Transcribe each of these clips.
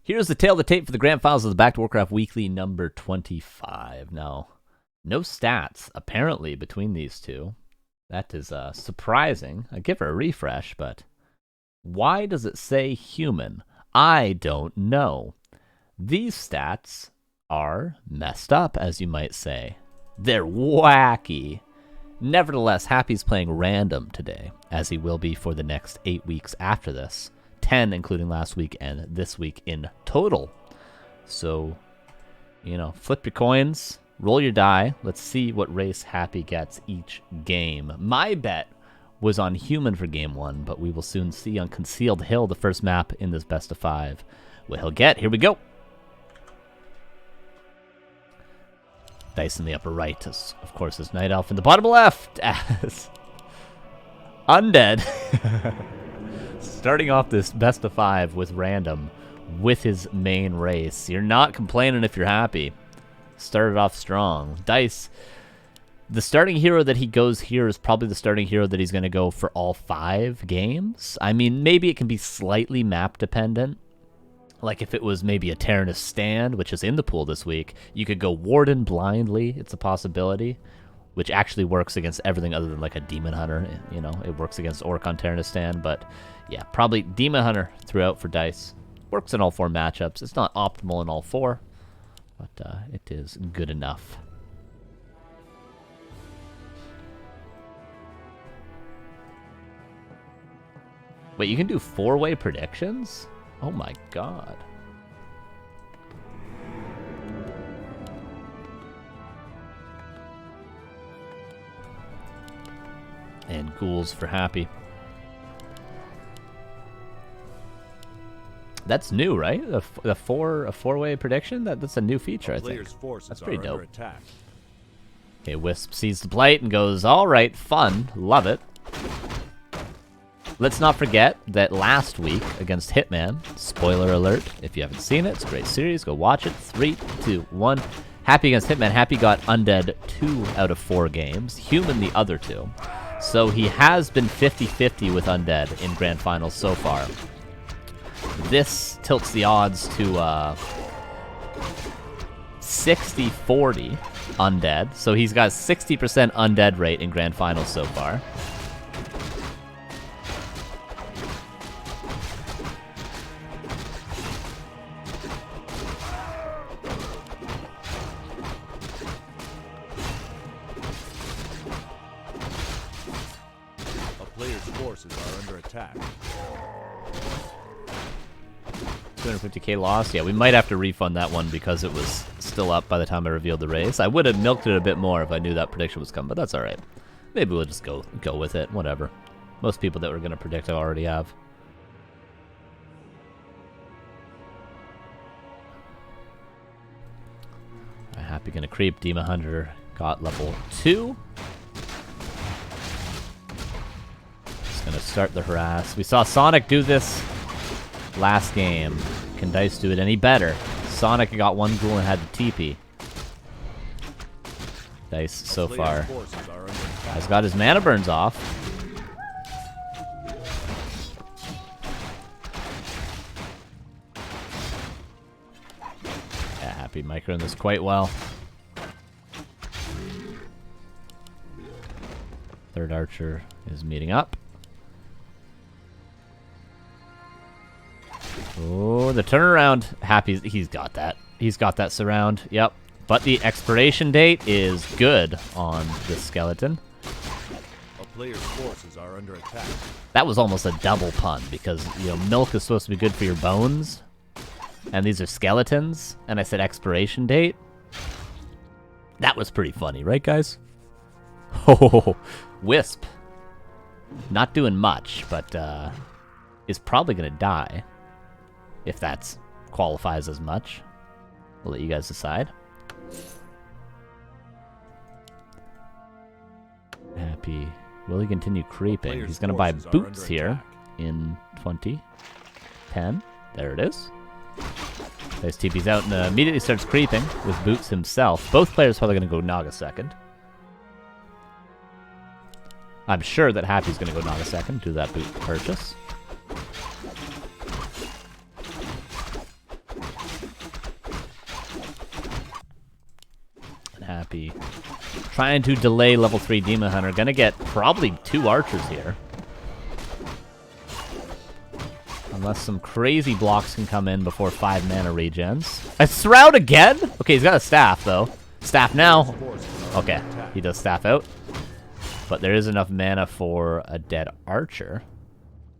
Here's the tail of the tape for the grand finals of the Back2Warcraft Weekly number 25. Now, no stats, apparently, between these two. That is surprising. I give her a refresh, but why does it say human? I don't know. These stats are messed up, as you might say. They're wacky. Nevertheless, Happy's playing random today, as he will be for the next 8 weeks after this. 10, including last week and this week in total. So, you know, flip your coins, roll your die. Let's see what race Happy gets each game. My bet was on human for game 1, but we will soon see on Concealed Hill, the first map in this best of 5, what he'll get. Here we go. Dice in the upper right, of course, is Night Elf in the bottom left as Undead. Starting off this best of 5 with random, with his main race. You're not complaining if you're happy. Started off strong. Dice, the starting hero that he goes here is probably the starting hero that he's going to go for all 5 games. I mean, maybe it can be slightly map dependent. Like if it was maybe a Tyrannus stand, which is in the pool this week, you could go Warden blindly. It's a possibility, which actually works against everything other than like a Demon Hunter. You know, it works against Orc on Tyrannus stand, but yeah, probably Demon Hunter throughout for Dice. Works in all 4 matchups. It's not optimal in all 4, but it is good enough. Wait, you can do 4-way predictions? Oh my god. And ghouls for Happy. That's new, right? A 4-way prediction? That's a new feature, I think. That's pretty dope. Okay, Wisp sees the blight and goes, alright, fun, love it. Let's not forget that last week against Hitman, spoiler alert, if you haven't seen it, it's a great series, go watch it. 3, 2, 1. Happy against Hitman. Happy got Undead 2 out of 4 games, Human the other 2. So he has been 50-50 with Undead in Grand Finals so far. This tilts the odds to 60-40 Undead. So he's got 60% Undead rate in Grand Finals so far. Player's forces are under attack. 250k loss. Yeah, we might have to refund that one because it was still up by the time I revealed the race. I would have milked it a bit more if I knew that prediction was coming, but that's alright. Maybe we'll just go with it. Whatever. Most people that were going to predict I already have. Happy gonna creep. Demon Hunter got level 2. Gonna start the harass. We saw Sonic do this last game. Can Dice do it any better? Sonic got 1 ghoul and had the TP. Dice so far has got his mana burns off. Yeah, Happy microing this quite well. Third Archer is meeting up. Oh, the turnaround. Happy, he's got that. He's got that surround. Yep. But the expiration date is good on this skeleton. A player's forces are under attack. That was almost a double pun because, you know, milk is supposed to be good for your bones. And these are skeletons. And I said expiration date. That was pretty funny, right, guys? Oh, Wisp. Not doing much, but is probably going to die. If that qualifies as much. We'll let you guys decide. Happy. Will he continue creeping? He's going to buy boots here in 2010. There it is. There's TP's out and immediately starts creeping with boots himself. Both players probably going to go Naga second. I'm sure that Happy's going to go Naga second, do that boot purchase. Happy. Trying to delay level 3 Demon Hunter. Gonna get probably 2 archers here. Unless some crazy blocks can come in before 5 mana regens. A Shroud again? Okay, he's got a staff, though. Staff now. Okay, he does staff out. But there is enough mana for a dead archer.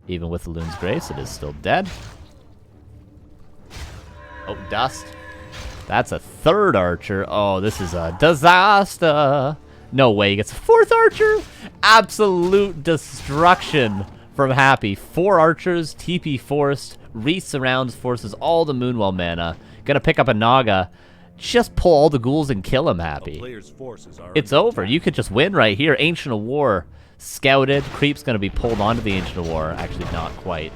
Even with the Loon's Grace, it is still dead. Oh, dust. That's a 3rd archer. Oh, this is a disaster. No way, he gets a 4th archer? Absolute destruction from Happy. 4 archers, TP forced, re-surrounds, forces all the Moonwell mana. Gonna pick up a Naga. Just pull all the ghouls and kill him, Happy. It's over. You could just win right here. Ancient of War scouted. Creep's gonna be pulled onto the Ancient of War. Actually, not quite.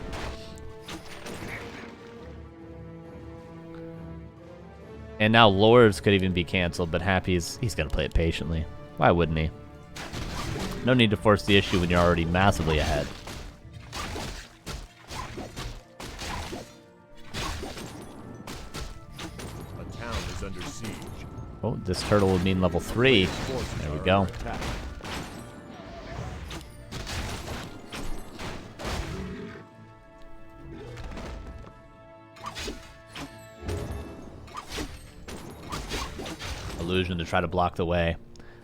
And now Lords could even be canceled, but Happy's he's gonna play it patiently. Why wouldn't he? No need to force the issue when you're already massively ahead. A town is under siege. Oh, this turtle would mean level 3. There we go. Illusion to try to block the way.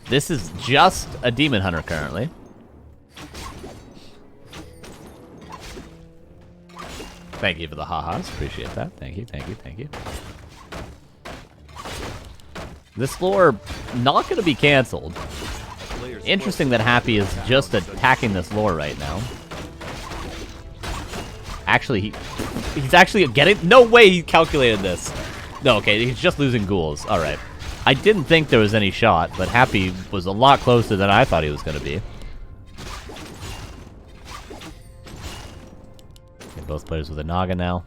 This is just a Demon Hunter currently. Thank you for the ha-has. Appreciate that. Thank you, thank you, thank you. This lore not going to be canceled. Interesting that Happy is just attacking this lore right now. Actually, he's actually getting... No way he calculated this. No, okay, he's just losing ghouls. All right. I didn't think there was any shot, but Happy was a lot closer than I thought he was going to be. Okay, both players with a Naga now.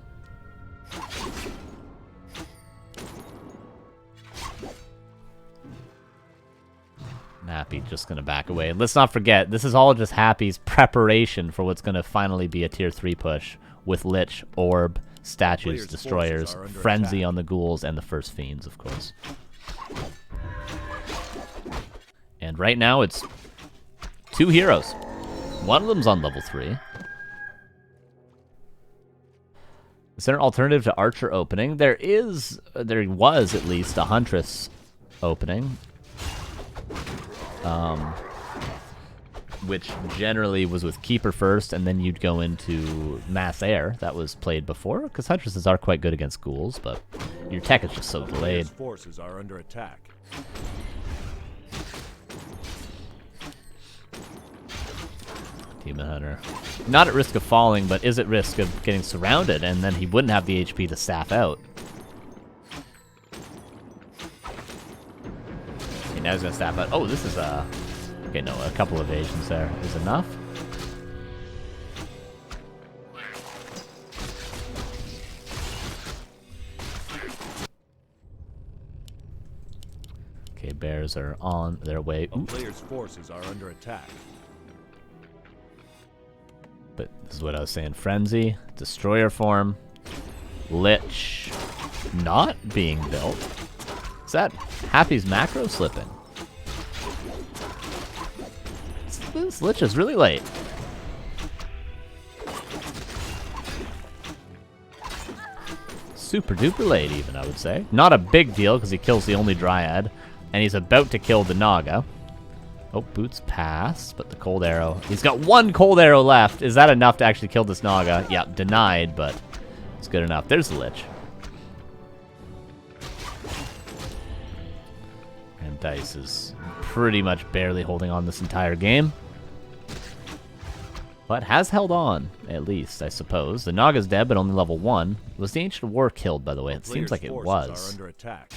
Happy just going to back away. And let's not forget, this is all just Happy's preparation for what's going to finally be a tier 3 push with Lich, Orb, Statues, Destroyers, Frenzy on the Ghouls, and the first Fiends, of course. And right now it's 2 heroes. One of them's on level 3. Is there an alternative to Archer opening? There was at least a Huntress opening. Which generally was with Keeper first, and then you'd go into Mass Air. That was played before, because Huntresses are quite good against ghouls, but your tech is just so delayed. Forces are under attack. Demon Hunter. Not at risk of falling, but is at risk of getting surrounded, and then he wouldn't have the HP to staff out. Okay, now he's gonna staff out. Oh, this is a... Okay, no, a couple evasions there is enough. Okay, bears are on their way. A player's forces are under attack. But this is what I was saying. Frenzy, Destroyer form, Lich not being built. Is that Happy's macro slipping? This Lich is really late. Super duper late even, I would say. Not a big deal because he kills the only Dryad. And he's about to kill the Naga. Oh, Boots passed, but the Cold Arrow. He's got 1 Cold Arrow left. Is that enough to actually kill this Naga? Yeah, denied, but it's good enough. There's the Lich. And Dise is pretty much barely holding on this entire game. But has held on, at least, I suppose. The Naga's dead, but only level 1. Was the Ancient War killed, by the way? It seems like it was. Are under attack.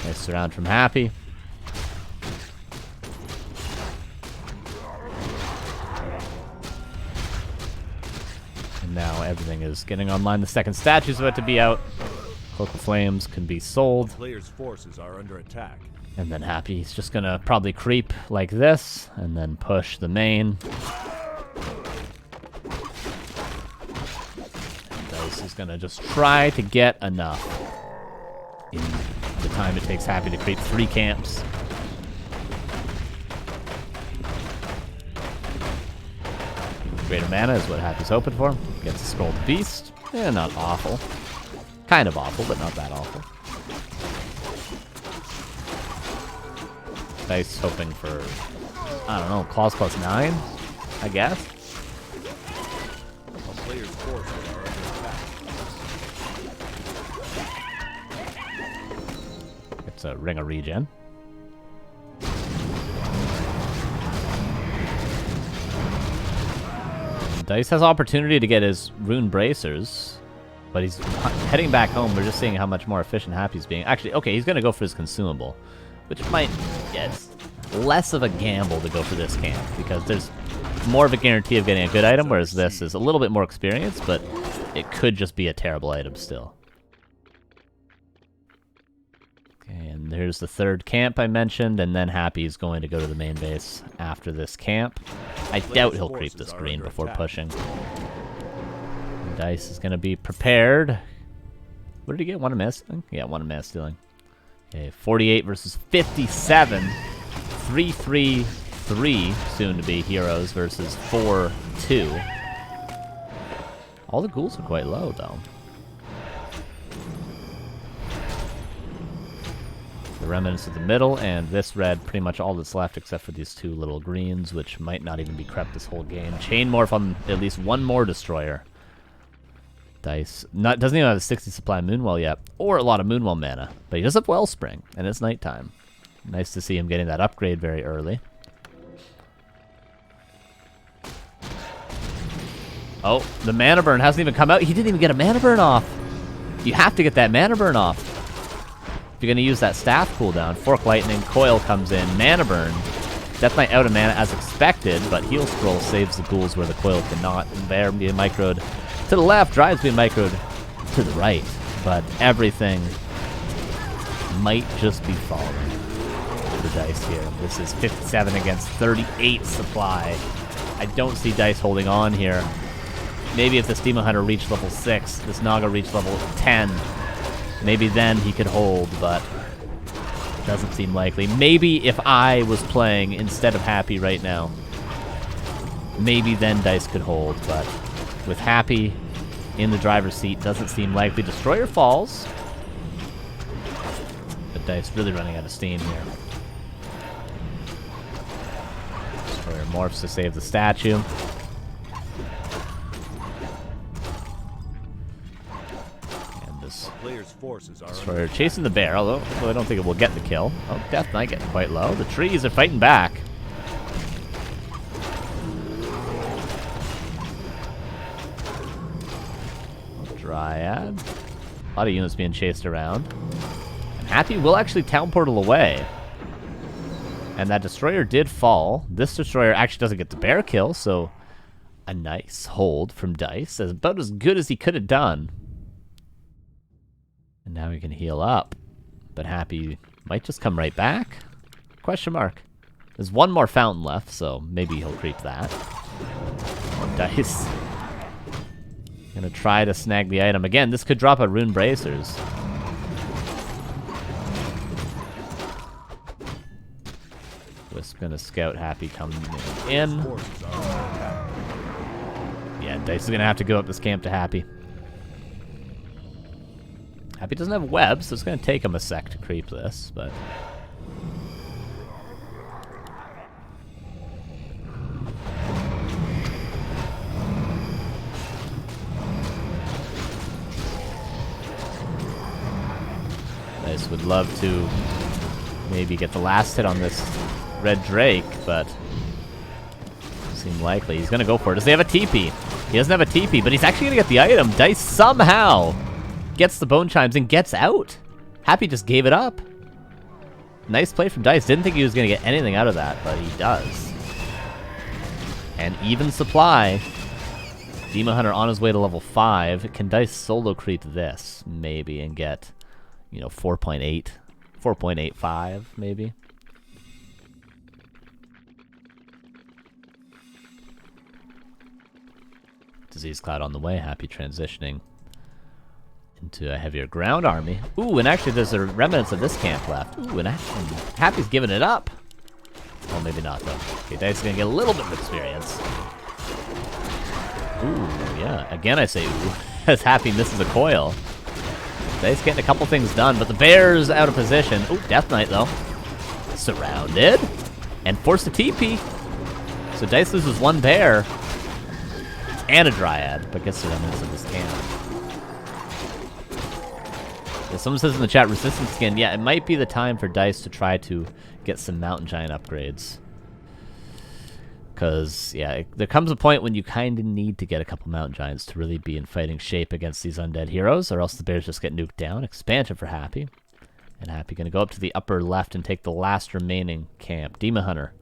Nice surround from Happy. And now everything is getting online. The second statue's about to be out. Cloak of Flames can be sold. Player's forces are under attack. And then Happy, he's just gonna probably creep like this, and then push the main. And Dise is gonna just try to get enough in the time it takes Happy to creep 3 camps. Greater mana is what Happy's hoping for. Gets a Scrolled Beast. Eh, not awful. Kind of awful, but not that awful. Dise hoping for, I don't know, claws +9, I guess. A player's forces are under attack. It's a Ring of Regen. Dise has opportunity to get his Rune Bracers, but he's heading back home. We're just seeing how much more efficient Happy's being. Actually, okay, he's going to go for his consumable, which might, yeah, it's less of a gamble to go for this camp, because there's more of a guarantee of getting a good item, whereas this is a little bit more experience, but it could just be a terrible item still. Okay, and there's the 3rd camp I mentioned, and then Happy's going to go to the main base after this camp. I doubt he'll creep this green before pushing. And Dise is going to be prepared. What did he get? 1 mana stealing? Yeah, 1 mana stealing. Okay, 48 versus 57. 3-3-3 soon-to-be heroes versus 4-2. All the ghouls are quite low, though. The remnants of the middle, and this red, pretty much all that's left except for these 2 little greens, which might not even be crept this whole game. Chain Morph on at least 1 more destroyer. Dise doesn't even have a 60 supply Moonwell yet, or a lot of Moonwell mana, but he does have Wellspring, and it's nighttime. Nice to see him getting that upgrade very early. Oh, the mana burn hasn't even come out. He didn't even get a mana burn off. You have to get that mana burn off if you're going to use that staff cooldown. Fork Lightning, Coil comes in, mana burn. Death Knight out of mana as expected, but Heal Scroll saves the ghouls where the Coil cannot. And Bear being microed to the left, Drives being microed to the right, but everything might just be falling for Dise here. This is 57 against 38 supply. I don't see Dise holding on here. Maybe if this Demon Hunter reached level 6, this Naga reached level 10, maybe then he could hold, but it doesn't seem likely. Maybe if I was playing instead of Happy right now, maybe then Dise could hold, but with Happy in the driver's seat, doesn't seem likely. Destroyer falls, but Dise really running out of steam here. Destroyer morphs to save the statue. And this Player's forces are Destroyer chasing the bear, although I don't think it will get the kill. Oh, Death Knight getting quite low. The trees are fighting back. Dryad. A lot of units being chased around. And Happy will actually town portal away. And that destroyer did fall. This destroyer actually doesn't get the bear kill, so a nice hold from Dise. About as good as he could have done. And now he can heal up. But Happy might just come right back? Question mark. There's 1 more fountain left, so maybe he'll creep that. Dise gonna try to snag the item. Again, this could drop a Rune Bracers. Wisp gonna scout Happy coming in. forces are under attack. Yeah, Dise is gonna have to go up this camp to Happy. Happy doesn't have webs, so it's gonna take him a sec to creep this, but Dise would love to maybe get the last hit on this red Drake, but doesn't seem likely. He's gonna go for it. Does he have a TP? He doesn't have a TP, but he's actually gonna get the item. Dise somehow gets the Bone Chimes and gets out. Happy just gave it up. Nice play from Dise. Didn't think he was gonna get anything out of that, but he does. And even supply. Demon Hunter on his way to level 5. Can Dise solo creep this, maybe, and get, you know, 4.8, 4.85 maybe. Disease Cloud on the way. Happy transitioning into a heavier ground army. Ooh, and actually there's a remnants of this camp left. Ooh, and actually Happy's giving it up. Well, maybe not though. Okay, Dice is gonna get a little bit of experience. Ooh, yeah. Again I say ooh, as Happy misses a coil. Dice getting a couple things done, but the bear's out of position. Ooh, Death Knight though. Surrounded. And forced to TP. So Dice loses one bear. And a Dryad, but gets the remnants of this camp. Yeah, someone says in the chat, resistance skin. Yeah, it might be the time for Dice to try to get some Mountain Giant upgrades. Because, yeah, there comes a point when you kind of need to get a couple Mountain Giants to really be in fighting shape against these undead heroes, or else the bears just get nuked down. Expansion for Happy. And Happy going to go up to the upper left and take the last remaining camp. Demon Hunter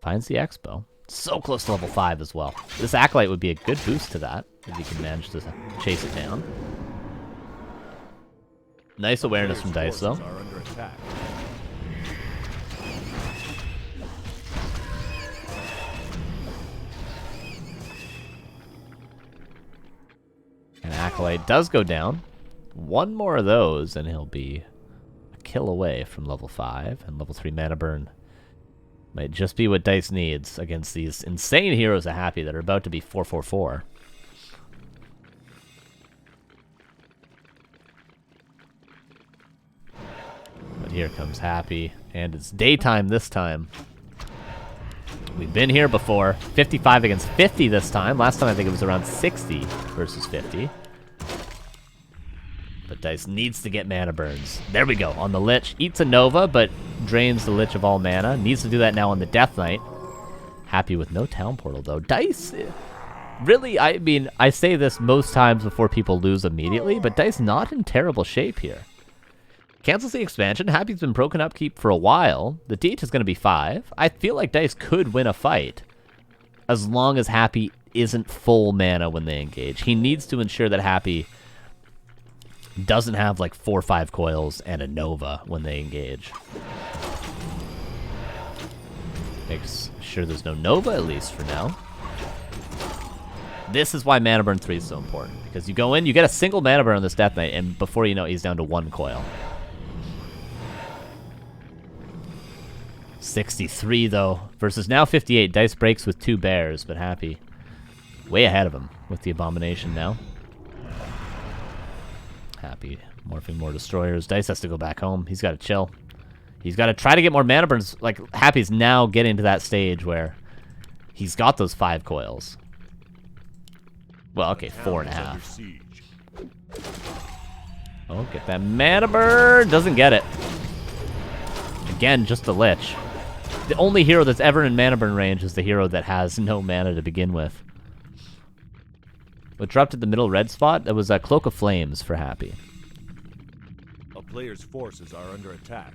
finds the Expo. So close to level 5 as well. This Acolyte would be a good boost to that, if you can manage to chase it down. Nice awareness from Dice, though. And Acolyte does go down. One more of those, and he'll be a kill away from level 5. And level 3 mana burn might just be what Dice needs against these insane heroes of Happy that are about to be 4/4/4. But here comes Happy, and it's daytime this time. We've been here before. 55 against 50 this time. Last time I think it was around 60 versus 50. But Dice needs to get mana burns. There we go, on the Lich. Eats a Nova, but drains the Lich of all mana. Needs to do that now on the Death Knight. Happy with no Town Portal, though. Dice, really, I mean, I say this most times before people lose immediately, but Dice not in terrible shape here. Cancels the expansion. Happy's been broken upkeep for a while. The DH is going to be 5. I feel like Dice could win a fight, as long as Happy isn't full mana when they engage. He needs to ensure that Happy doesn't have like 4 or 5 coils and a Nova when they engage. Makes sure there's no Nova, at least for now. This is why Mana Burn 3 is so important. Because you go in, you get a single Mana Burn on this Death Knight, and before you know it, he's down to 1 coil. 63, though, versus now 58. Dice breaks with 2 bears, but Happy way ahead of him with the Abomination now. Happy morphing more destroyers. Dice has to go back home. He's got to chill. He's got to try to get more mana burns. Like, Happy's now getting to that stage where he's got those 5 coils. Well, okay, 4.5. Oh, get that mana burn. Doesn't get it. Again, just the Lich. The only hero that's ever in mana burn range is the hero that has no mana to begin with. What dropped at the middle red spot? That was a Cloak of Flames for Happy. A player's forces are under attack.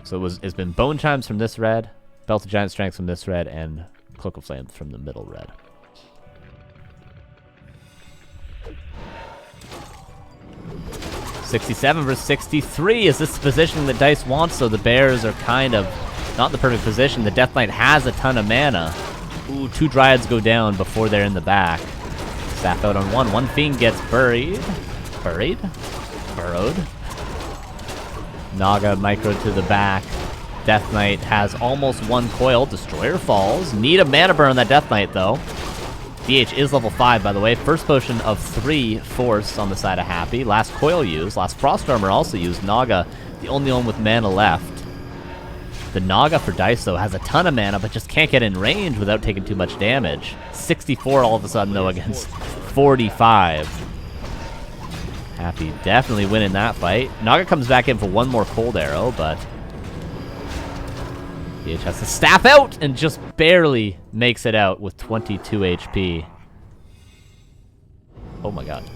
So it's been Bone Chimes from this red, Belt of Giant Strength from this red, and Cloak of Flames from the middle red. $67 versus 63. Is this the positioning that Dice wants? So the bears are kind of not in the perfect position. The Death Knight has a ton of mana. Ooh, 2 Dryads go down before they're in the back. Staff out on 1. 1 Fiend gets buried. Burrowed. Naga micro to the back. Death Knight has almost 1 coil. Destroyer falls. Need a mana burn on that Death Knight, though. DH is level 5, by the way. First potion of 3 force on the side of Happy. Last coil used. Last Frost Armor also used. Naga, the only one with mana left. The Naga for Dice, though, has a ton of mana, but just can't get in range without taking too much damage. 64 all of a sudden, though, against 45. Happy definitely winning that fight. Naga comes back in for 1 more Cold Arrow, but DH has to staff out and just barely makes it out with 22 HP. Oh my god.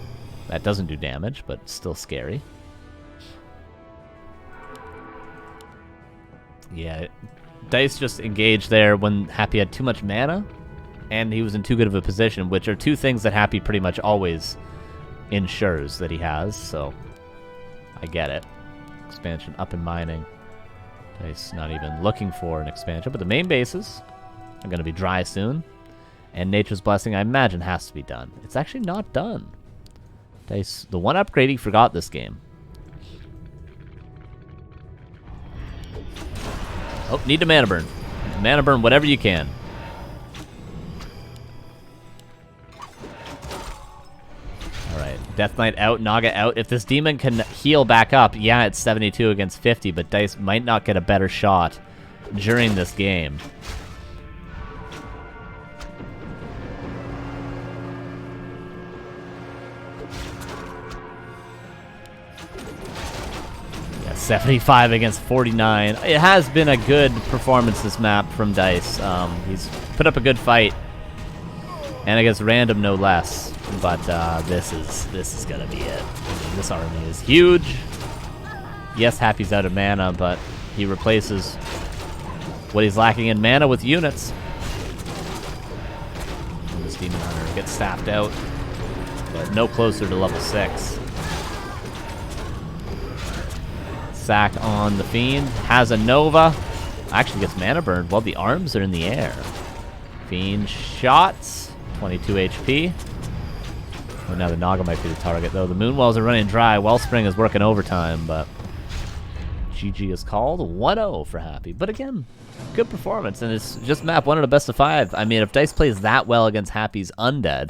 That doesn't do damage, but still scary. Yeah, Dice just engaged there when Happy had too much mana. and he was in too good of a position, which are two things that Happy pretty much always ensures that he has, so I get it. Expansion up in mining. Dice not even looking for an expansion, but the main bases are going to be dry soon, and Nature's Blessing, I imagine, has to be done. It's actually not done. Dice, the one upgrade he forgot this game. Oh, need a mana burn. Mana burn whatever you can. Alright, Death Knight out, Naga out. If this demon can heal back up, yeah, it's 72 against 50, but Dice might not get a better shot during this game. Yeah, 75 against 49. It has been a good performance this map from Dice. He's put up a good fight. And against random no less. But this is gonna be it. This army is huge. Yes, Happy's out of mana, but he replaces what he's lacking in mana with units. And this Demon Hunter gets staffed out, but no closer to level 6. Sack on the Fiend. Has a Nova. Actually gets mana burned while the arms are in the air. Fiend shots. 22 HP. Oh, now the Naga might be the target, though. The Moonwells are running dry. Wellspring is working overtime, but GG is called. 1-0 for Happy. But again, good performance, and it's just map 1 in a best of 5. I mean, if Dice plays that well against Happy's Undead,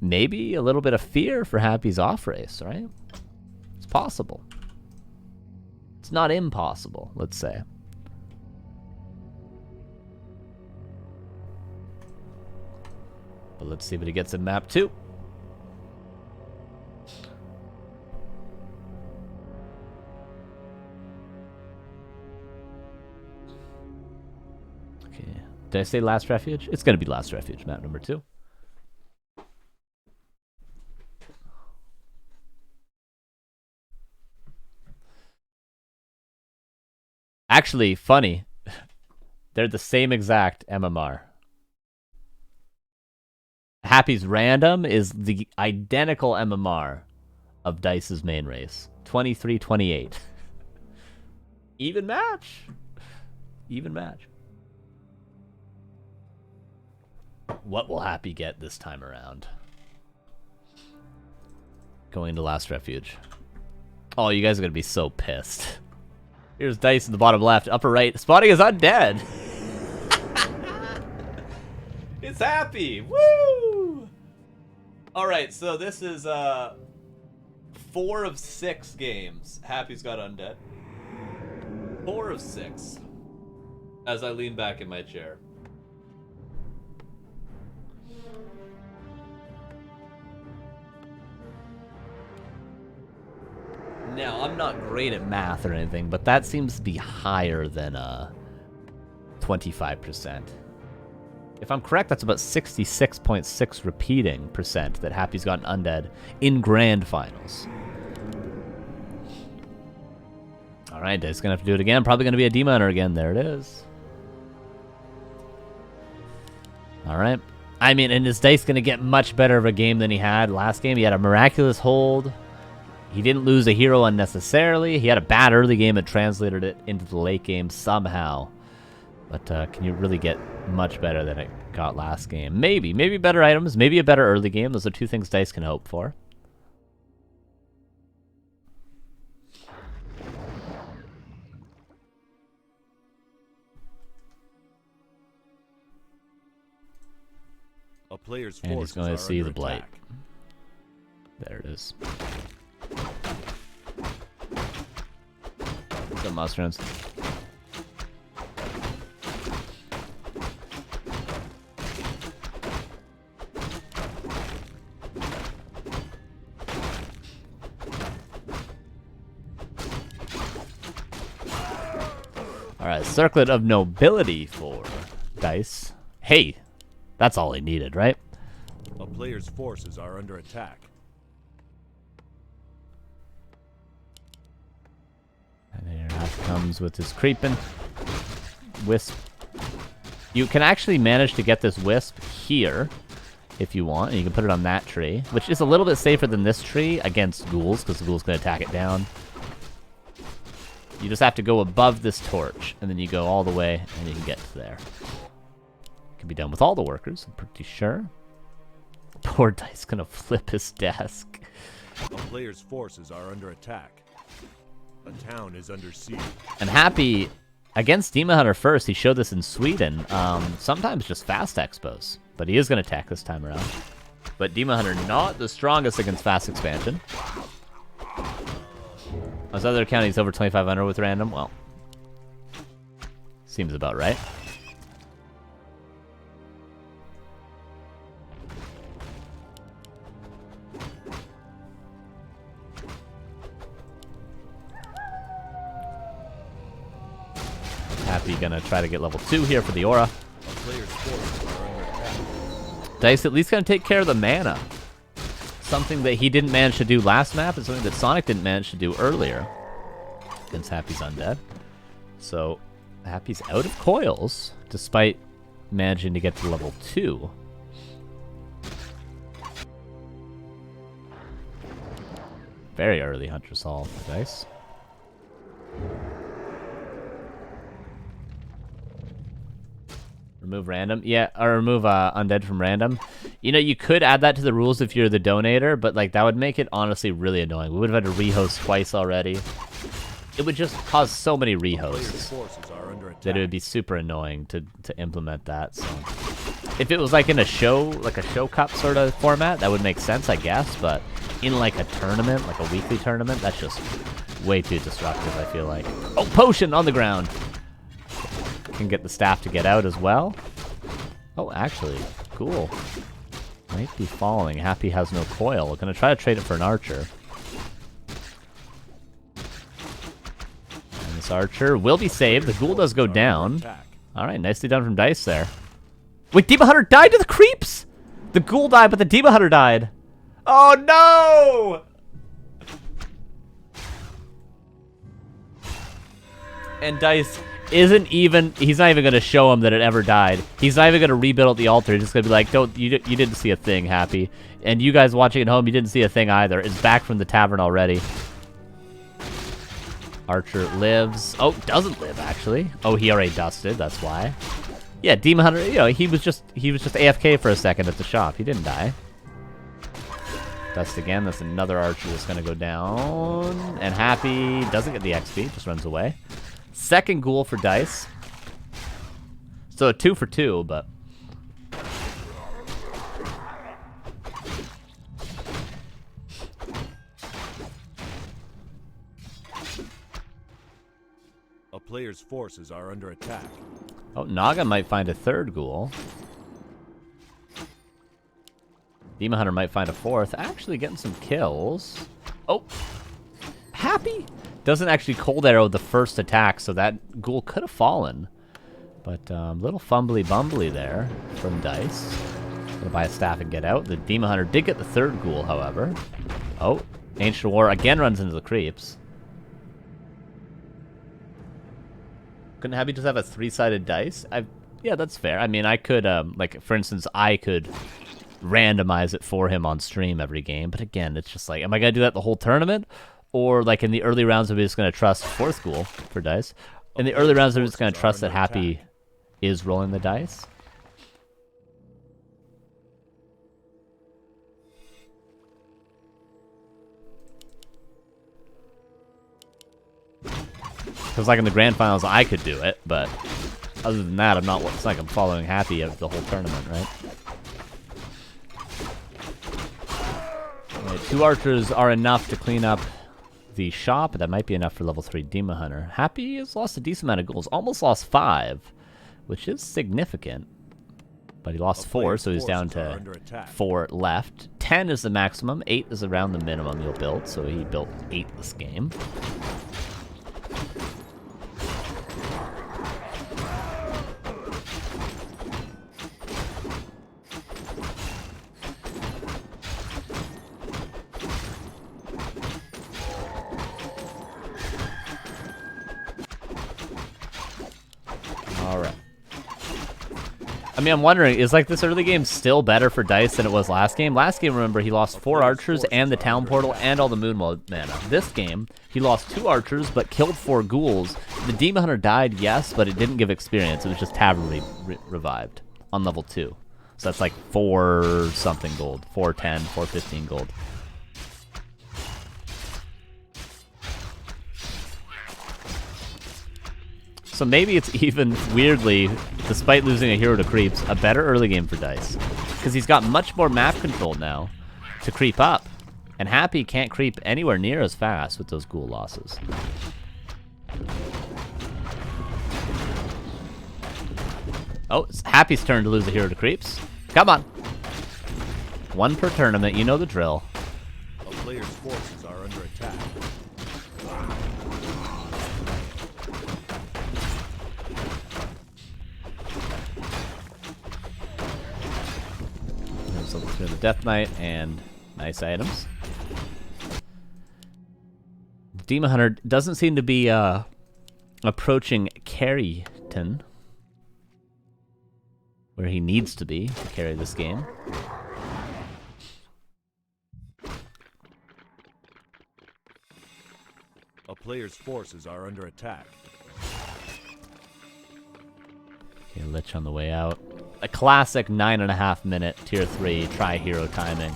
maybe a little bit of fear for Happy's off race, right? It's possible. It's not impossible, let's say. But let's see what he gets in map 2. Okay. Did I say Last Refuge? It's going to be Last Refuge, map number 2. Actually, funny. They're the same exact MMR. Happy's random is the identical MMR of Dice's main race. 23-28. Even match. Even match. What will Happy get this time around? Going to Last Refuge. Oh, you guys are going to be so pissed. Here's Dice in the bottom left. Upper right. Spotting is undead. It's Happy. Woo! Alright, so this is 4 of 6 games. Happy's got undead. 4 of 6. As I lean back in my chair. Now, I'm not great at math or anything, but that seems to be higher than 25%. If I'm correct, that's about 66.6 repeating percent that Happy's gotten undead in grand finals. Alright, Dice gonna have to do it again. Probably gonna be a Demon Hunter again. There it is. Alright. I mean, and is Dice gonna get much better of a game than he had last game? He had a miraculous hold. He didn't lose a hero unnecessarily. He had a bad early game that translated it into the late game somehow. But can you really get much better than it got last game? Maybe. Maybe better items. Maybe a better early game. Those are two things Dice can hope for. A player's and he's going to see the blight. Attack. There it is. Some mushrooms. Alright, Circlet of Nobility for Dice. Hey, that's all he needed, right? A player's forces are under attack. And here Happy comes with his creeping. Wisp. You can actually manage to get this wisp here if you want, and you can put it on that tree, which is a little bit safer than this tree against ghouls, because the ghouls can attack it down. You just have to go above this torch, and then you go all the way, and you can get to there. Can be done with all the workers, I'm pretty sure. Poor Dice gonna flip his desk. A player's forces are under attack. A town is under siege. And Happy, against Demon Hunter first, he showed this in Sweden, sometimes just fast expos. But he is going to attack this time around. But Demon Hunter not the strongest against fast expansion. As other counties over 2,500 with random, well, seems about right. Happy gonna try to get level 2 here for the aura. A player's forces are under attack. Dice at least gonna take care of the mana. Something that he didn't manage to do last map, and something that Sonic didn't manage to do earlier against Happy's Undead. So Happy's out of coils, despite managing to get to level 2. Very early Hunter Solve for Dice. Remove random. Yeah, or remove undead from random. You know, you could add that to the rules if you're the donator, but like that would make it honestly really annoying. We would have had to rehost twice already. It would just cause so many rehosts that it would be super annoying to implement that. So if it was like in a show, like a show cup sort of format, that would make sense, I guess. But in like a tournament, like a weekly tournament, that's just way too disruptive, I feel like. Oh, potion on the ground. Can get the staff to get out as well. Oh, actually, cool. Might be falling. Happy has no coil. We're gonna try to trade it for an archer. And this archer will be saved. The ghoul does go down. Alright, nicely done from Dice there. Wait, Demon Hunter died to the creeps! The ghoul died, but the Demon Hunter died. Oh no! And Dice isn't even, he's not even going to show him that it ever died. He's not even going to rebuild the altar. He's just going to be like, don't, you didn't see a thing, Happy. And you guys watching at home, you didn't see a thing either. It's back from the tavern already. Archer lives. Oh, doesn't live, actually. Oh, he already dusted, that's why. Yeah, Demon Hunter, you know, he was just AFK for a second at the shop. He didn't die. Dust again, that's another archer that's going to go down. And Happy doesn't get the XP, just runs away. Second ghoul for Dice. So 2 for 2, but A player's forces are under attack. oh, Naga might find a third ghoul. Demon Hunter might find a fourth. Actually getting some kills. Oh, Happy doesn't actually cold arrow the first attack, so that ghoul could have fallen. But little fumbly bumbly there from Dice. Gonna buy a staff and get out. The Demon Hunter did get the third ghoul, however. Oh, Ancient War again runs into the creeps. Couldn't Happy just have a 3-sided dice? Yeah, that's fair. I mean, I could, like, for instance, I could randomize it for him on stream every game. But again, it's just like, am I gonna do that the whole tournament? Or, like, in the early rounds, I'm just going to trust fourth ghoul for Dice. In the early rounds, I'm just going to trust that Happy is rolling the dice. Because, like, in the grand finals, I could do it. But other than that, I'm not, it's like I'm following Happy of the whole tournament, right? Right, 2 archers are enough to clean up the shop. That might be enough for level 3 Demon Hunter. Happy has lost a decent amount of goals. Almost lost 5, which is significant. But he lost 4, so he's down to 4 left. 10 is the maximum. 8 is around the minimum you'll build. So he built 8 this game. Alright. I mean, I'm wondering, is like this early game still better for Dise than it was last game? Last game, remember, he lost 4 archers and the town portal and all the moon mana. This game, he lost 2 archers but killed 4 ghouls. The demon hunter died, yes, but it didn't give experience. It was just tavern revived on level 2. So that's like 4 something gold, 410, 415 gold. So maybe it's even, weirdly, despite losing a hero to creeps, a better early game for Dise. Because he's got much more map control now to creep up. And Happy can't creep anywhere near as fast with those ghoul losses. Oh, it's Happy's turn to lose a hero to creeps. Come on. 1 per tournament, you know the drill. A player's forces are under attack. So let's do the Death Knight and nice items. The Demon Hunter doesn't seem to be approaching Carryton, where he needs to be to carry this game. A player's forces are under attack. Okay, Lich on the way out. A classic 9.5 minute tier 3 tri-hero timing.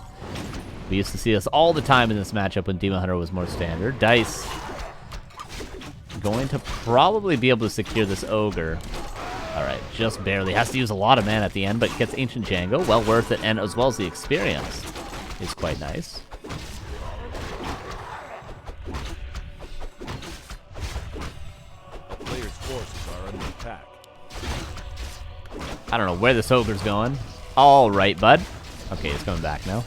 We used to see this all the time in this matchup when Demon Hunter was more standard. Dise going to probably be able to secure this ogre. Alright, just barely. Has to use a lot of mana at the end, but gets Ancient Django. Well worth it, and as well as the experience is quite nice. A player's forces are under attack. I don't know where this ogre's going. Alright, bud. Okay, he's coming back now.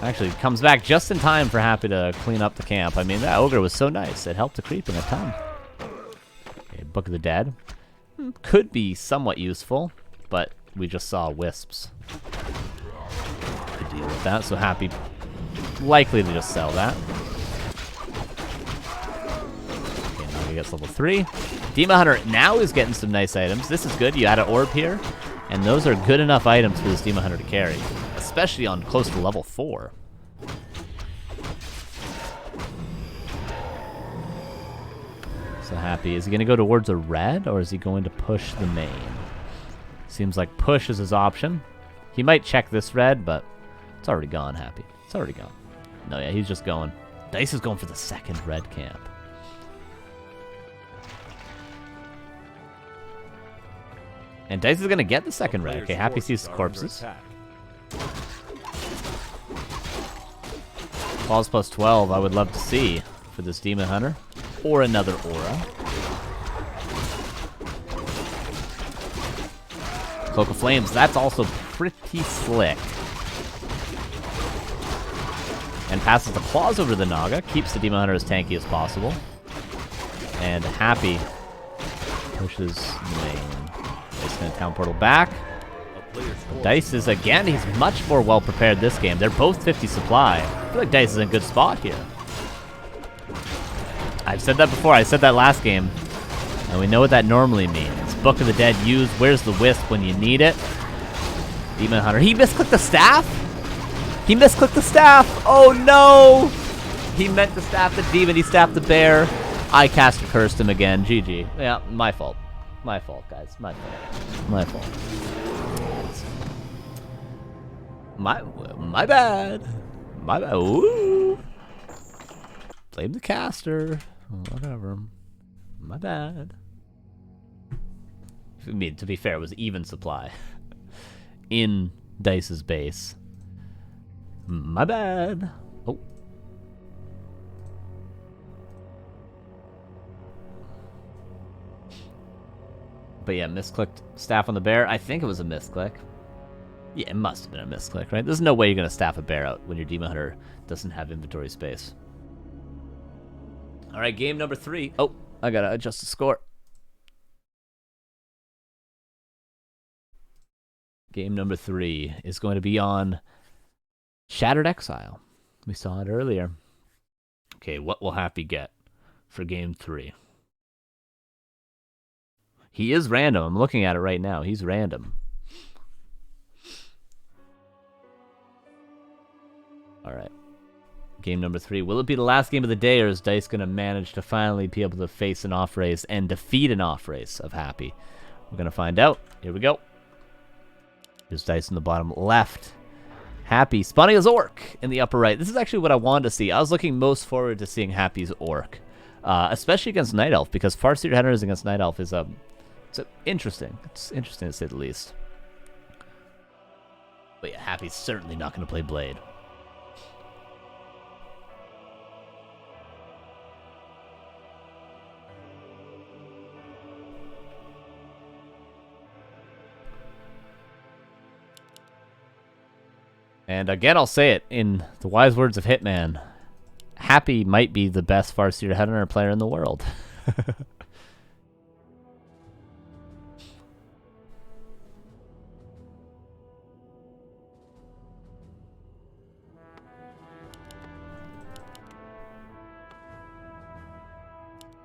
Actually, comes back just in time for Happy to clean up the camp. I mean, that ogre was so nice. It helped the creeping a ton. Okay, Book of the Dead. Could be somewhat useful, but we just saw wisps to deal with that, so Happy likely to just sell that. Okay, now he gets level 3. Demon Hunter now is getting some nice items. This is good. You add an orb here, and those are good enough items for this Demon Hunter to carry, especially on close to level 4. So Happy, is he going to go towards a red, or is he going to push the main? Seems like push is his option. He might check this red, but it's already gone, Happy. It's already gone. No, yeah, he's just going. Dise is going for the second red camp. And Dise is going to get the second red. Okay, Happy sees corpses. Falls plus 12, I would love to see for this Demon Hunter. Or another aura. Cloak of Flames, that's also pretty slick. And passes the claws over the Naga, keeps the Demon Hunter as tanky as possible. And Happy pushes main. Dise in town portal back. But Dise is, again, he's much more well prepared this game. They're both 50 supply. I feel like Dise is in a good spot here. I've said that before. I said that last game. And we know what that normally means. Book of the Dead used. Where's the wisp when you need it? Demon Hunter. He misclicked the staff? He misclicked the staff. Oh no! He meant to staff the demon. He staffed the bear. I caster cursed him again. GG. Yeah, my fault. My fault, guys. My fault. My fault. My bad. My bad. Ooh. Blame the caster. Whatever. My bad. I mean, to be fair, it was even supply in Dice's base. My bad. Oh. But yeah, misclicked staff on the bear. I think it was a misclick. Yeah, it must have been a misclick, right? There's no way you're going to staff a bear out when your Demon Hunter doesn't have inventory space. All right, game number 3. Oh, I got to adjust the score. Game number 3 is going to be on Shattered Exile. We saw it earlier. Okay, what will Happy get for game 3? He is random. I'm looking at it right now. He's random. All right. Game number 3. Will it be the last game of the day, or is Dice going to manage to finally be able to face an off race and defeat an off race of Happy? We're going to find out. Here we go. Here's Dice in the bottom left. Happy spawning his orc in the upper right. This is actually what I wanted to see. I was looking most forward to seeing Happy's orc, especially against Night Elf, because Farseer Headhunters against Night Elf is it's interesting. It's interesting to say the least. But yeah, Happy's certainly not going to play Blade. And again, I'll say it in the wise words of Hitman. Happy might be the best Farseer Headhunter player in the world.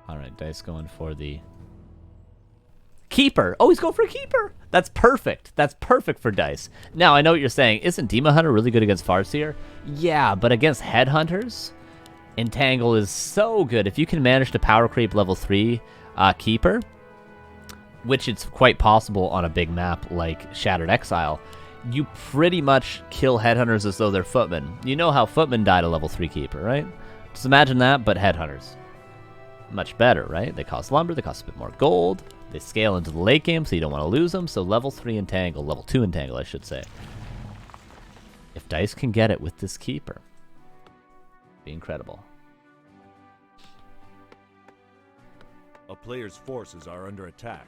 Alright, Dice going for the Keeper. Oh, he's going for a Keeper. That's perfect. That's perfect for Dice. Now, I know what you're saying. Isn't Demon Hunter really good against Farseer? Yeah, but against Headhunters, Entangle is so good. If you can manage to power creep level 3 Keeper, which it's quite possible on a big map like Shattered Exile, you pretty much kill Headhunters as though they're Footmen. You know how Footmen died a level 3 Keeper, right? Just imagine that, but Headhunters. Much better, right? They cost lumber, they cost a bit more gold. They scale into the late game, so you don't want to lose them. So level 3 Entangle, level 2 Entangle, I should say. If Dice can get it with this Keeper, be incredible. A player's forces are under attack.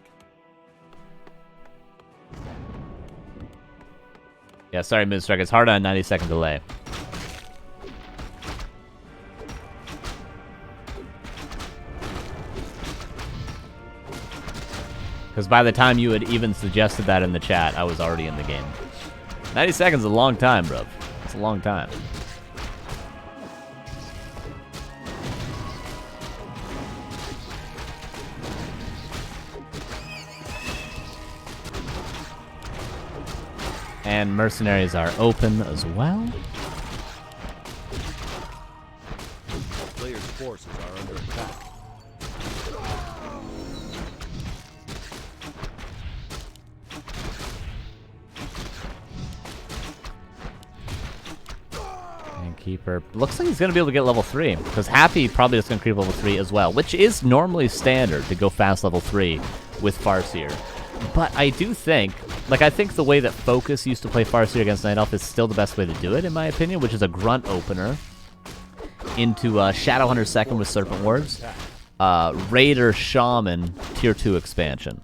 Yeah, sorry, Moonstrike. It's hard on a 90-second delay. Because by the time you had even suggested that in the chat, I was already in the game. 90 seconds is a long time, bro. It's a long time. And mercenaries are open as well. The player's forces are under attack. Keeper. Looks like he's going to be able to get level 3, because Happy probably is going to creep level 3 as well, which is normally standard to go fast level 3 with Farseer. But I do think, I think the way that Focus used to play Farseer against Night Elf is still the best way to do it, in my opinion, which is a Grunt opener into Shadowhunter second with Serpent Wards, Raider Shaman tier 2 expansion,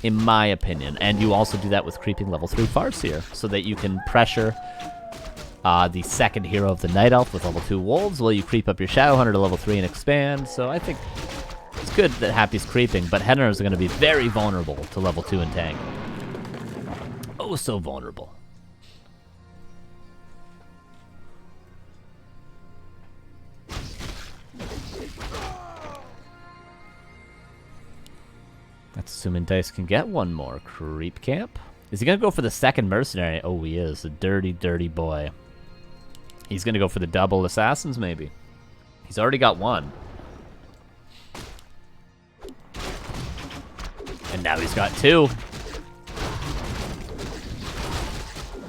in my opinion. And you also do that with creeping level 3 Farseer, so that you can pressure the second hero of the Night Elf with level 2 Wolves while you creep up your Shadowhunter to level 3 and expand. So I think it's good that Happy's creeping, but Headhunters are going to be very vulnerable to level 2 Entangle. Oh, so vulnerable. That's assuming Dice can get one more. Creep Camp. Is he going to go for the second Mercenary? Oh, he is. A dirty, dirty boy. He's going to go for the double Assassins, maybe. He's already got one. And now he's got 2.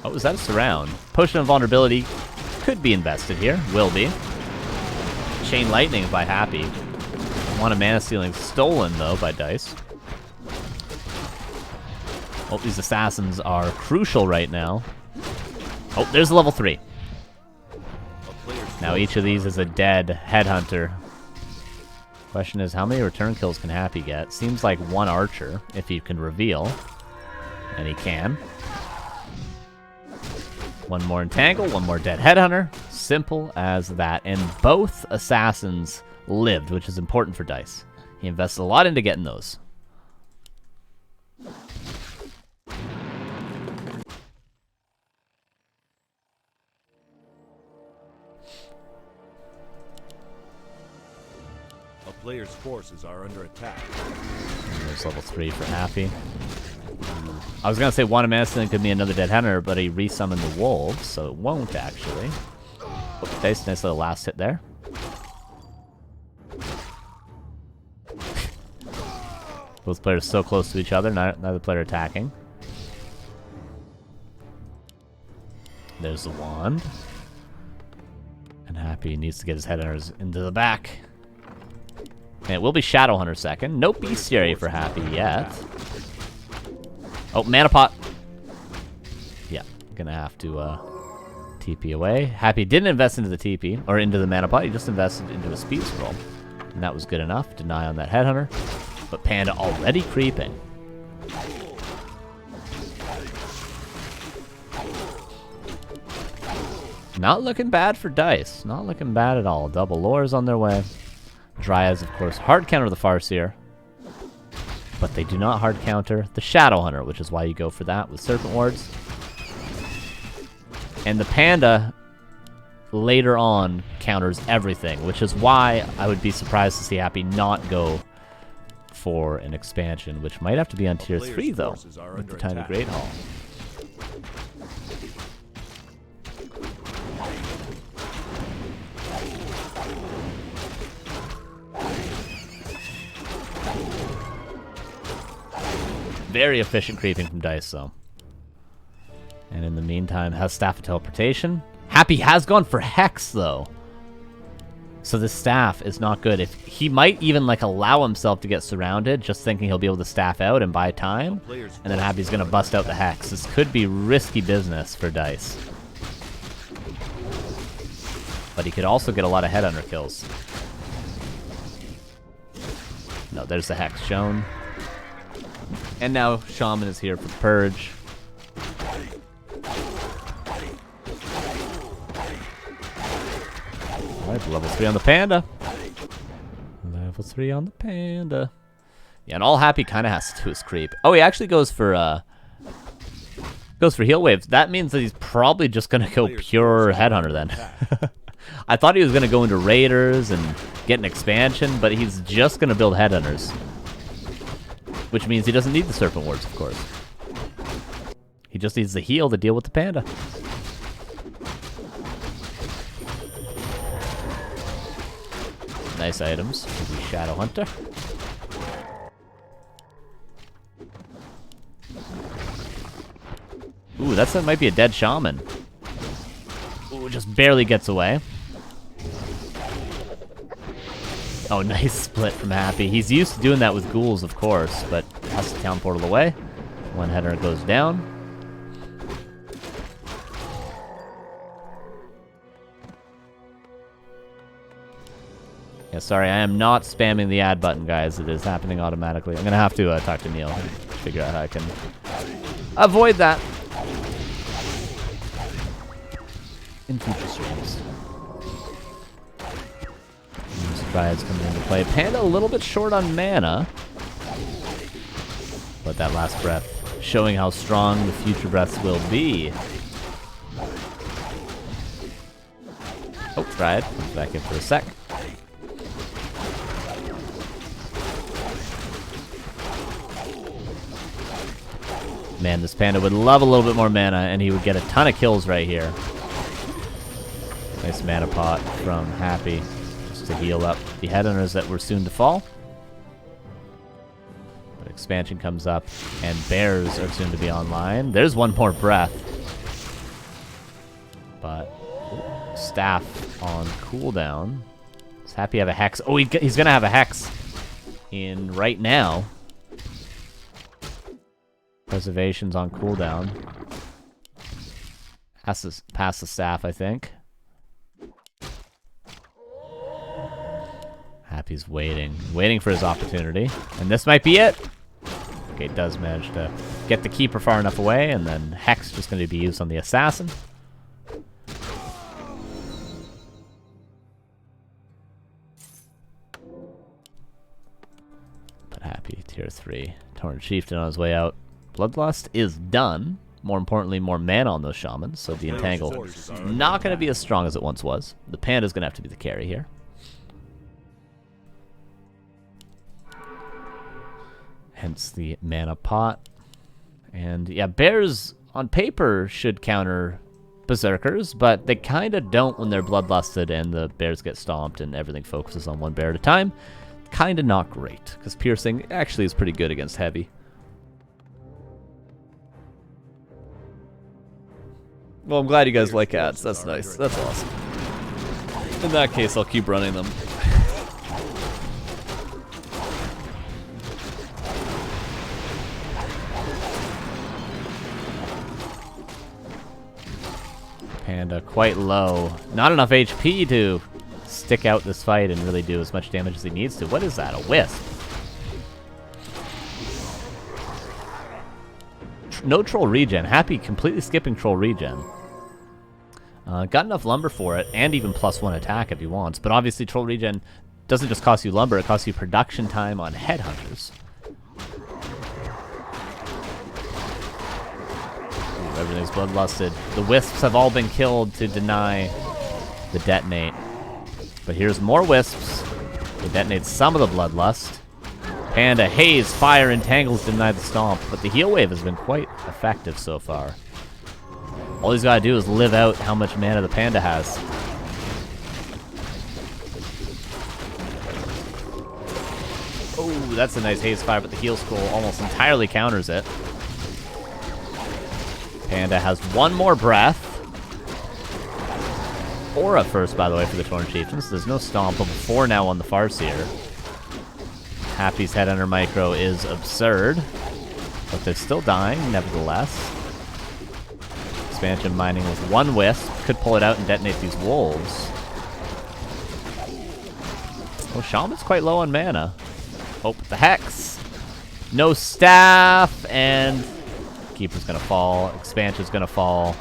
Oh, is that a surround? Potion of Vulnerability could be invested here. Will be. Chain Lightning by Happy. One of Mana Stealing stolen, though, by Dice. Oh, these Assassins are crucial right now. Oh, there's level 3. Now each of these is a dead Headhunter. Question is, how many return kills can Happy get? Seems like 1 Archer, if he can reveal. And he can. 1 more Entangle, 1 more dead Headhunter. Simple as that. And both Assassins lived, which is important for Dice. He invested a lot into getting those. A player's forces are under attack. There's level 3 for Happy. I was gonna say one Mana could be another Dead Hunter, but he resummoned the Wolves, so it won't actually. Oh, nice little last hit there. Both players so close to each other, neither player attacking. There's the wand. And Happy needs to get his headhunters into the back. And it will be Shadowhunter second. No Bestiary for Happy yet. Oh, Mana Pot. Yeah, gonna have to TP away. Happy didn't invest into the TP, or into the Mana Pot. He just invested into a Speed Scroll. And that was good enough. Deny on that Headhunter. But Panda already creeping. Not looking bad for Dise. Not looking bad at all. Double lures on their way. Dryads, of course, hard counter the Farseer. But they do not hard counter the Shadowhunter, which is why you go for that with Serpent Wards. And the Panda later on counters everything, which is why I would be surprised to see Happy not go for an expansion, which might have to be on tier 3 though, with the Tiny Great Hall. Very efficient creeping from Dise though. And in the meantime, has Staff of Teleportation. Happy has gone for Hex though. So the staff is not good. If he might even like allow himself to get surrounded, just thinking he'll be able to staff out and buy time, and then Happy's gonna bust out the Hex. This could be risky business for Dise. But he could also get a lot of Headhunter kills. No, there's the Hex shown. And now Shaman is here for Purge. Alright, level 3 on the Panda. Level 3 on the Panda. Yeah, and all Happy kind of has to do is creep. Oh, he actually goes for heal waves. That means that he's probably just gonna go pure Headhunter then. I thought he was gonna go into Raiders and get an expansion, but he's just gonna build Headhunters. Which means he doesn't need the Serpent Wards, of course. He just needs the heal to deal with the Panda. Nice items for the Shadowhunter. Ooh, that might be a dead Shaman. Ooh, just barely gets away. Oh, nice split from Happy. He's used to doing that with ghouls, of course, but has to town portal away. One header goes down. Yeah, sorry, I am not spamming the add button, guys. It is happening automatically. I'm going to have to talk to Neil and figure out how I can avoid that in future streams. Dryads coming into play. Panda a little bit short on mana. But that last breath showing how strong the future breaths will be. Oh, Dryad comes back in for a sec. Man, this Panda would love a little bit more mana, and he would get a ton of kills right here. Nice mana pot from Happy. To heal up the Headhunters that were soon to fall. But expansion comes up, and Bears are soon to be online. There's one more breath. But Staff on cooldown. Does Happy have a Hex? Oh, he's going to have a Hex in right now. Preservation's on cooldown. Has to pass the Staff, I think. Happy's waiting for his opportunity. And this might be it. Okay, does manage to get the Keeper far enough away, and then Hex just going to be used on the Assassin. But Happy, tier 3. Torn Chieftain on his way out. Bloodlust is done. More importantly, more mana on those Shamans, so the Entangle not going to be as strong as it once was. The Panda's going to have to be the carry here. Hence the mana pot. And yeah, bears on paper should counter berserkers, but they kind of don't when they're bloodlusted and the bears get stomped and everything focuses on one bear at a time. Kind of not great, because piercing actually is pretty good against heavy. Well, I'm glad you guys like ads. That's nice. That's awesome. In that case, I'll keep running them. Panda quite low. Not enough HP to stick out this fight and really do as much damage as he needs to. What is that? A wisp? No troll regen. Happy completely skipping troll regen. Got enough lumber for it, and even +1 attack if he wants. But obviously troll regen doesn't just cost you lumber, it costs you production time on headhunters. Ooh, everything's bloodlusted. The wisps have all been killed to deny the detonate. But here's more wisps. It detonates some of the bloodlust. Panda, haze, fire, and tangles deny the stomp, but the heal wave has been quite effective so far. All he's got to do is live out how much mana the panda has. Oh, that's a nice haze fire, but the heal scroll almost entirely counters it. Panda has one more breath. Aura first, by the way, for the Torn Chieftains. There's no stomp, but 4 now on the Farseer. Happy's Headhunter Micro is absurd, but they're still dying, nevertheless. Expansion mining with 1 wisp. Could pull it out and detonate these wolves. Oh, Shaman's quite low on mana. Oh, the Hex. No staff, and Keeper's gonna fall. Expansion's gonna fall.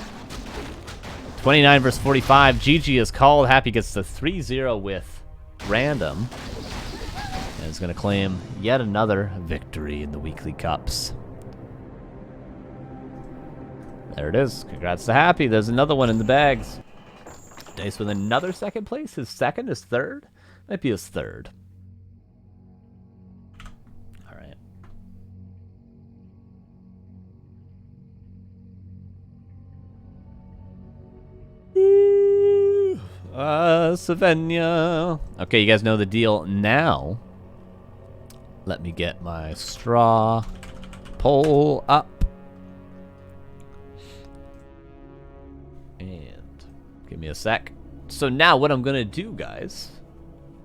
29 versus 45. GG is called. Happy gets the 3-0 with random. And is going to claim yet another victory in the weekly cups. There it is. Congrats to Happy. There's another one in the bags. Dise with another second place. His second, his third? Might be his third. All right. Savannah. Okay, you guys know the deal now. Let me get my straw poll up. And give me a sec. So now what I'm going to do, guys,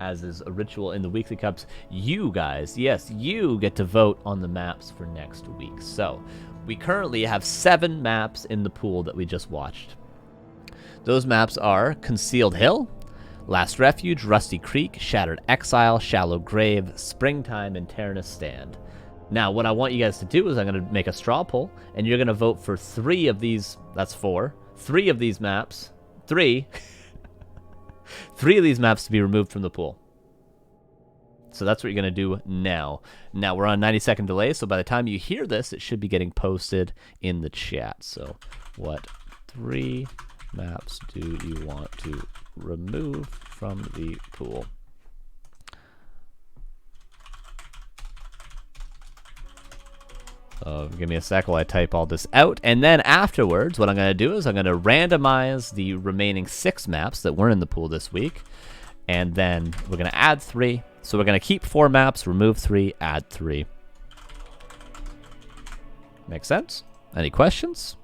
as is a ritual in the weekly cups, you guys, yes, you get to vote on the maps for next week. So we currently have 7 maps in the pool that we just watched. Those maps are Concealed Hill, Last Refuge, Rusty Creek, Shattered Exile, Shallow Grave, Springtime, and Taranis Stand. Now, what I want you guys to do is I'm going to make a straw poll, and you're going to vote for 3 of these, that's 4, 3 of these maps, 3 of these maps to be removed from the pool. So that's what you're going to do now. Now, we're on 90-second delay, so by the time you hear this, it should be getting posted in the chat. So, what 3 maps do you want to remove from the pool? Give me a sec while I type all this out. And then afterwards, what I'm going to do is I'm going to randomize the remaining 6 maps that weren't in the pool this week. And then we're going to add 3. So we're going to keep 4 maps, remove 3, add 3. Make sense? Any questions?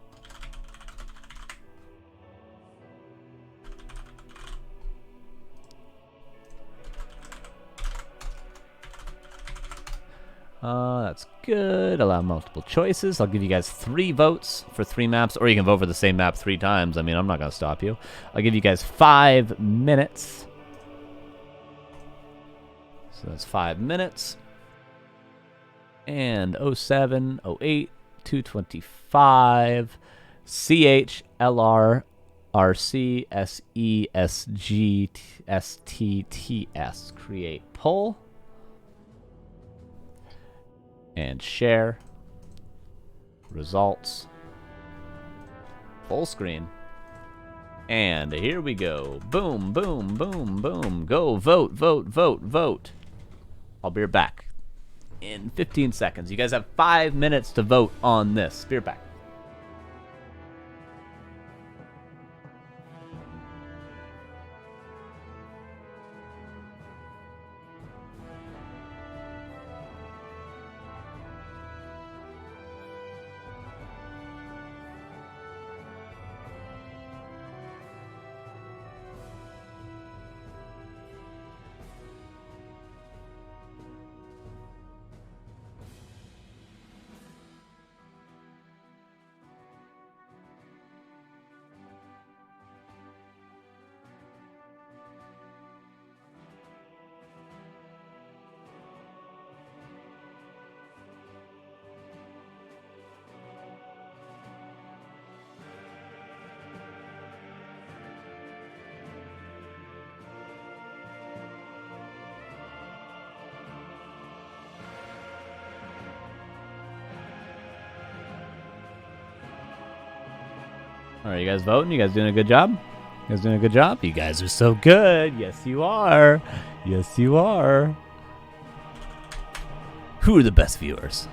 That's good. Allow multiple choices. I'll give you guys 3 votes for 3 maps, or you can vote for the same map 3 times. I mean, I'm not going to stop you. I'll give you guys 5 minutes. So that's 5 minutes. And 07, 08, 225, CH, LR, RC, SE, SG, STTS. Create poll. And share. Results. Full screen. And here we go. Boom, boom, boom, boom. Go vote, vote, vote, vote. I'll be right back. in 15 seconds. You guys have 5 minutes to vote on this. Spirit Pack. All right, you guys voting? You guys doing a good job? You guys doing a good job? You guys are so good. Yes, you are. Yes, you are. Who are the best viewers?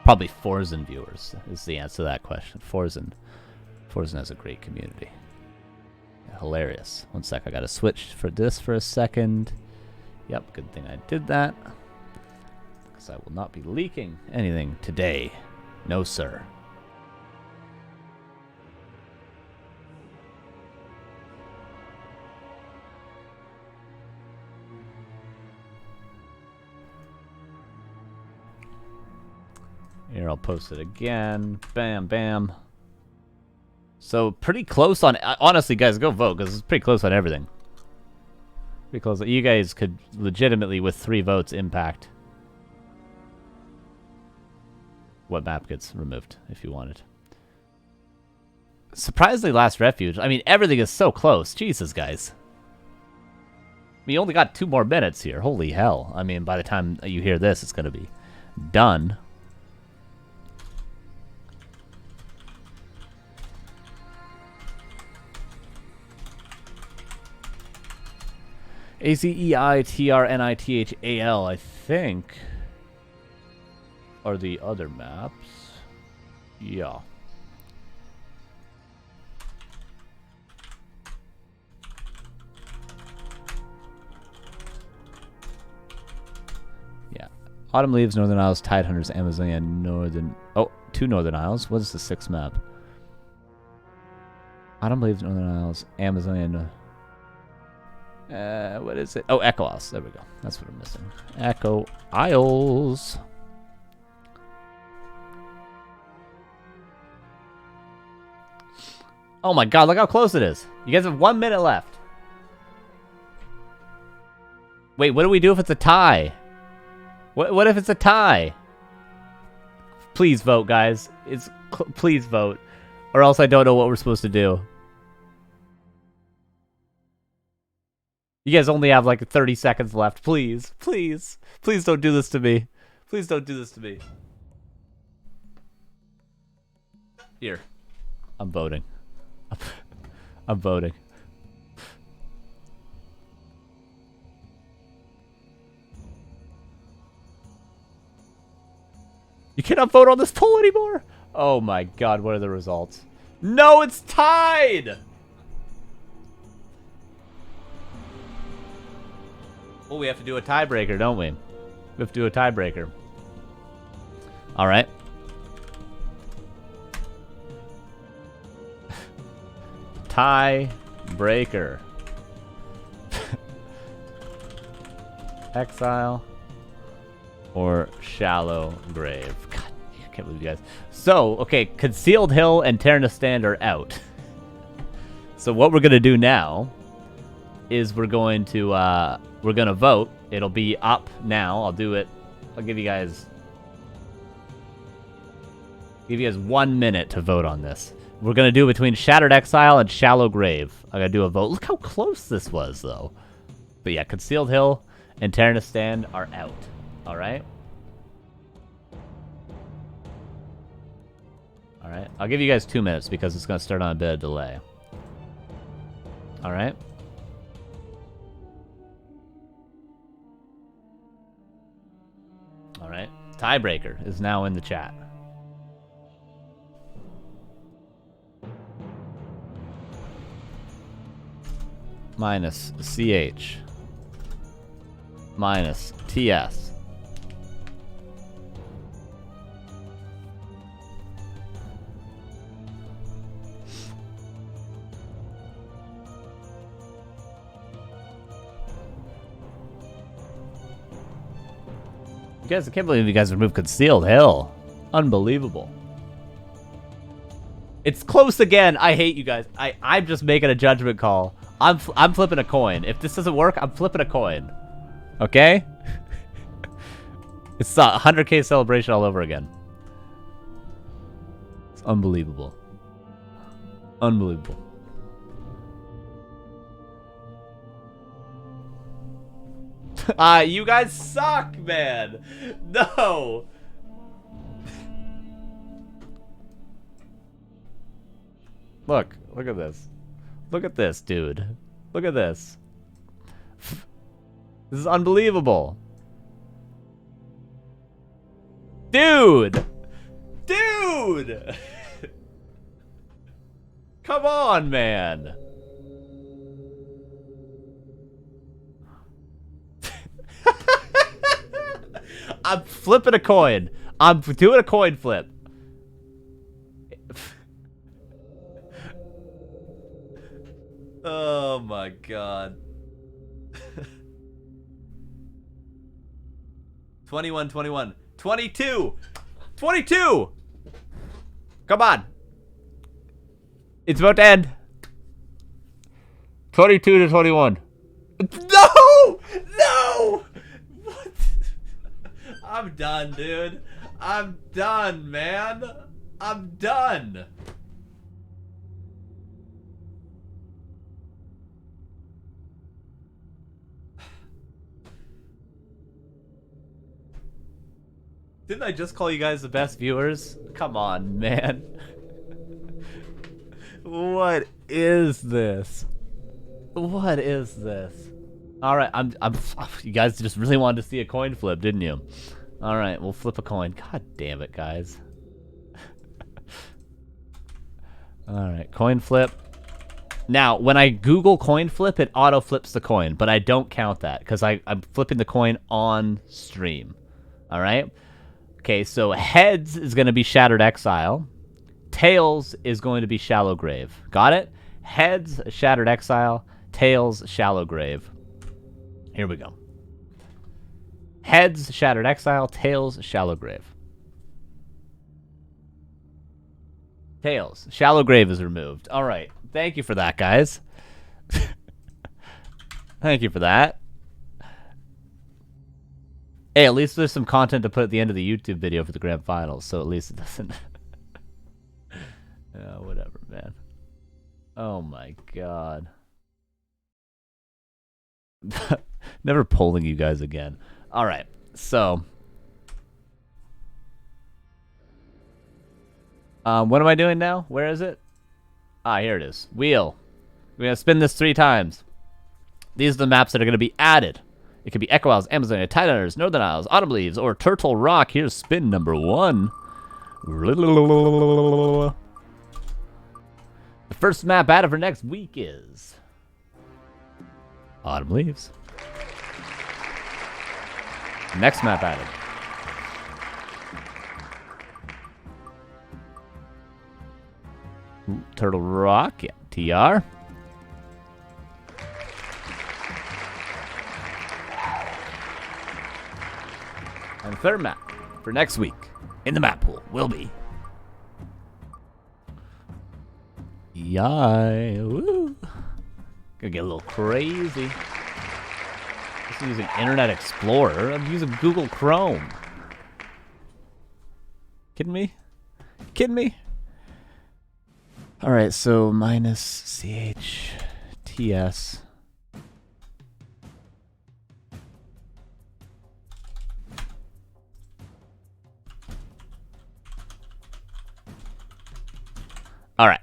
Probably Forzen viewers is the answer to that question. Forzen has a great community. Hilarious. One sec, I gotta switch for this for a second. Yep, good thing I did that. Because I will not be leaking anything today. No, sir. Here, I'll post it again. Bam, bam. So, pretty close on... Honestly, guys, go vote, because it's pretty close on everything. Pretty close. You guys could legitimately, with 3 votes, impact what map gets removed, if you wanted. Surprisingly, last Refuge. I mean, everything is so close. Jesus, guys. We only got 2 more minutes here. Holy hell. I mean, by the time you hear this, it's going to be done. AZEITRNITHAL, I think, are the other maps. Yeah. Yeah. Autumn Leaves, Northern Isles, Tidehunters, Amazonia, Northern... Oh, 2 Northern Isles. What is the 6th map? Autumn Leaves, Northern Isles, Amazonia... what is it? Oh, Echo Isles. There we go. That's what I'm missing. Echo Isles. Oh my god, look how close it is. You guys have 1 minute left. Wait, what do we do if it's a tie? What if it's a tie? Please vote, guys. Please vote. Or else I don't know what we're supposed to do. You guys only have like 30 seconds left. Please, please, please don't do this to me. Please don't do this to me. Here. I'm voting. I'm voting. You cannot vote on this poll anymore? Oh my god, what are the results? No, it's tied! Oh, we have to do a tiebreaker, don't we? We have to do a tiebreaker. All right. Tiebreaker. Exile or Shallow Grave. God, I can't believe you guys. So, okay, Concealed Hill and Terna Stand are out. So what we're gonna do now is we're gonna vote. It'll be up now. I'll do it. I'll give you guys 1 minute to vote on this. We're gonna do between Shattered Exile and Shallow Grave. I gotta do a vote. Look how close this was, though. But yeah, Concealed Hill and Terna Stand are out. All right. All right. I'll give you guys 2 minutes because it's gonna start on a bit of delay. All right. Tiebreaker is now in the chat. Minus CH. Minus TS. You guys, I can't believe you guys removed concealed. Hell. Unbelievable. It's close again. I hate you guys. I'm just making a judgment call. I'm flipping a coin. If this doesn't work, I'm flipping a coin. Okay? It's a 100K celebration all over again. It's unbelievable. Unbelievable. You guys suck, man. No. Look at this. Look at this, dude. Look at this. This is unbelievable. Dude! Dude! Come on, man. I'm flipping a coin. I'm doing a coin flip. Oh my god. 21, 21. 22! 22! Come on. It's about to end. 22 to 21. No! No! What? I'm done, dude. I'm done, man. I'm done. Didn't I just call you guys the best viewers? Come on, man. What is this? What is this? All right, you guys just really wanted to see a coin flip, didn't you? All right, we'll flip a coin. God damn it, guys. All right, coin flip. Now, when I Google coin flip, it auto flips the coin, but I don't count that because I'm flipping the coin on stream. All right. Okay, so heads is going to be Shattered Exile. Tails is going to be Shallow Grave. Got it? Heads, Shattered Exile. Tails, Shallow Grave. Here we go. Heads, Shattered Exile. Tails, Shallow Grave. Tails. Shallow Grave is removed. All right. Thank you for that, guys. Thank you for that. Hey, at least there's some content to put at the end of the YouTube video for the grand finals, so at least it doesn't... Yeah, whatever, man. Oh my god. Never polling you guys again. Alright, so... what am I doing now? Where is it? Ah, here it is. Wheel. We're going to spin this 3 times. These are the maps that are going to be added. It could be Echo Isles, Amazonia, Tidehunter's, Northern Isles, Autumn Leaves, or Turtle Rock. Here's spin number 1. The first map added for next week is... Autumn Leaves. Next map added. Ooh, Turtle Rock, yeah, TR. And the third map for next week in the map pool will be... Yay. Woo. Gonna get a little crazy. I'm using Internet Explorer. I'm using Google Chrome. Kidding me? Kidding me? Alright, so minus CHTS. Alright.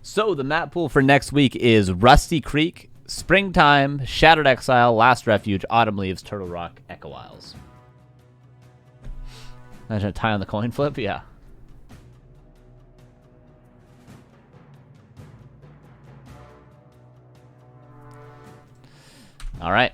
So the map pool for next week is Rusty Creek, Springtime, Shattered Exile, Last Refuge, Autumn Leaves, Turtle Rock, Echo Isles. Imagine a tie on the coin flip, yeah. All right.